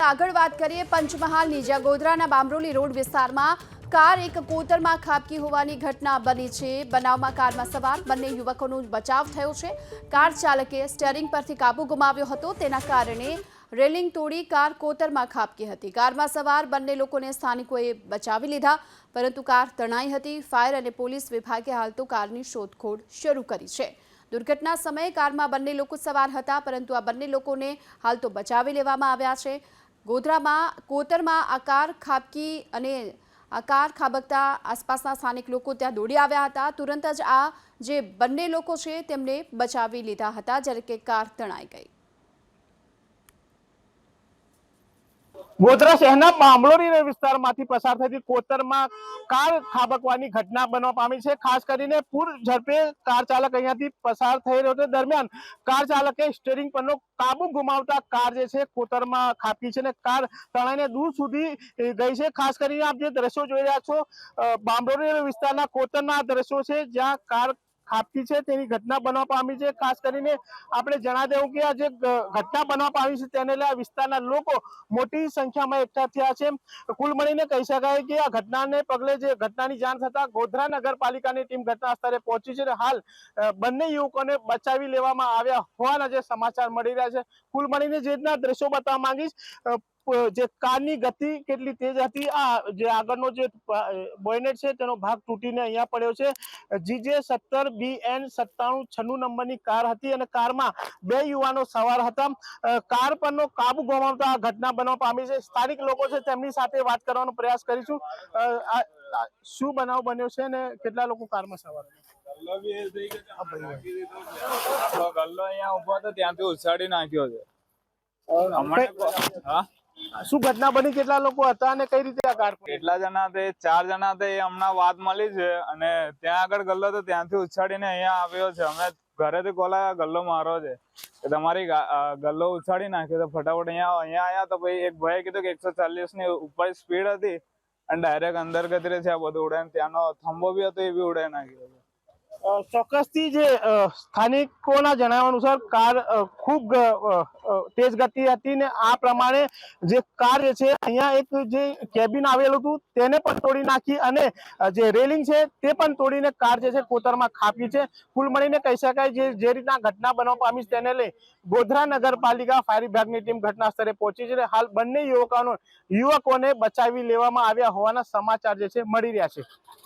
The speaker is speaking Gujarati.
આગળ વાત કરીએ પંચમહાલની, જ્યાં ગોધરાના બામરોલી રોડ વિસ્તારમાં કાર એક કોતરમાં ખાબકી હોવાની ઘટના બની છે। બનાવમાં કારમાં સવાર બંને યુવકોનો બચાવ થયો છે। કાર ચાલકે સ્ટીયરિંગ પરથી કાબુ ગુમાવ્યો હતો, તેના કારણે રેલિંગ તોડી કાર કોતરમાં ખાબકી હતી। કારમાં સવાર બંને લોકોને સ્થાનિકોએ બચાવી લીધા, પરંતુ કાર તણાઈ હતી। ફાયર અને પોલીસ વિભાગે હાલ તો કારની શોધખોળ શરૂ કરી છે। દુર્ઘટના સમયે કારમાં બંને લોકો સવાર હતા, પરંતુ આ બંને લોકોને હાલ તો બચાવી લેવામાં આવ્યા છે। ગોધરામાં કોતરમાં આ કાર ખાબકી અને આ કાર ખાબકતા આસપાસના સ્થાનિક લોકો ત્યાં દોડી આવ્યા હતા। તુરંત જ આ જે બંને લોકો છે તેમને બચાવી લીધા હતા, જ્યારે કે કાર તણાઈ ગઈ। ગોધરા શહેરના બામરોલી વિસ્તારમાંથી પસાર થતી કોતરમાં કાર ખાબકવાની ઘટના બનવા પામી છે। ખાસ કરીને પૂર ઝડપે કાર ચાલક અહીંયાથી પસાર થઈ રહ્યો હતો, દરમિયાન કાર ચાલકે સ્ટીયરિંગ પરનો કાબુ ગુમાવતા કાર જે છે કોતરમાં ખાબકી છે અને કાર તણાઈને દૂર સુધી ગઈ છે। ખાસ કરીને આપ જે દ્રશ્યો જોઈ રહ્યા છો, બામરોલી વિસ્તારના કોતરના દ્રશ્યો છે, જ્યાં કાર ખાબકી છે તેની ઘટના બનવા પામી છે। ખાસ કરીને આપણે જણાવી દઉં કે આ જે ઘટના બનવા પામી છે તેને લઈ આ વિસ્તારના લોકો મોટી સંખ્યામાં એકઠા થયા છે। કુલ મળીને કહી શકાય કે આ ઘટનાને પગલે જે ઘટનાની જાણ થતા ગોધરા નગરપાલિકાની ટીમ ઘટના સ્થળે પહોંચી છે। હાલ બંને યુવકોને બચાવી લેવામાં આવ્યા હોવાના જે સમાચાર મળી રહ્યા છે। કુલ મળીને જે રીતના દ્રશ્યો બતાવવા માંગીશ, જે કારની ગતિ કેટલી તેજ હતી, આ જે આગળનો જે બોનેટ છે તેનો ભાગ તૂટીને અહીંયા પડ્યો છે। GJ17BN 9796 નંબરની કાર હતી અને કારમાં બે યુવાનો સવાર હતા। કાર પરનો કાબુ ગુમાવતા આ ઘટના બનવા પામી છે। સ્થાનિક લોકો છે તેમની સાથે વાત કરવાનો પ્રયાસ કરીશું। શું બનાવ બન્યો છે ને કેટલા લોકો કારમાં સવાર હતા? ગલ્લો અહીંયા ઉભો હતો ત્યાંથી ઉછાળી નાખ્યો છે। શું ઘટના બની, કેટલા લોકો હતા અને કઈ રીતે આ કાર કેટલા જણા હતા? 4 જણા હતા, એ હમણાં વાત મળી છે અને ત્યાં આગળ ગલ્લો હતો ત્યાંથી ઉછાળીને અહીંયા આવ્યો છે। અમે ઘરેથી કોલા ગલ્લો મારો છે કે તમારી ગલ્લો ઉછાળી નાખ્યો તો ફટાફટ અહીંયા આવ્યા તો ભાઈ એક ભાઈએ કીધું કે 140 ની ઉપર સ્પીડ હતી અને ડાયરેક્ટ અંદર ગતરે છે આ બધું ઉડાઈને, ત્યાંનો થંભો બી હતો એ બી ઉડાઈ નાખ્યો છે। ચોક્કસથી જે સ્થાનિકોના જણાવ્યા અનુસાર કાર ખૂબ તેજ ગતિ હતી ને આ પ્રમાણે જે કાર જે છે અહીંયા એક જે કેબિન આવેલું હતું તેને પણ તોડી નાખી અને જે રેલિંગ છે તે પણ તોડીને કાર જે છે કોતરમાં ખાબકી છે। કુલ મળીને કહી શકાય જે રીતના ઘટના બનવા પામી છે તેને લઈ ગોધરા નગરપાલિકા ફાયર વિભાગની ટીમ ઘટના સ્થળે પહોંચી છે। હાલ બંને યુવકોને બચાવી લેવામાં આવ્યા હોવાના સમાચાર જે છે મળી રહ્યા છે।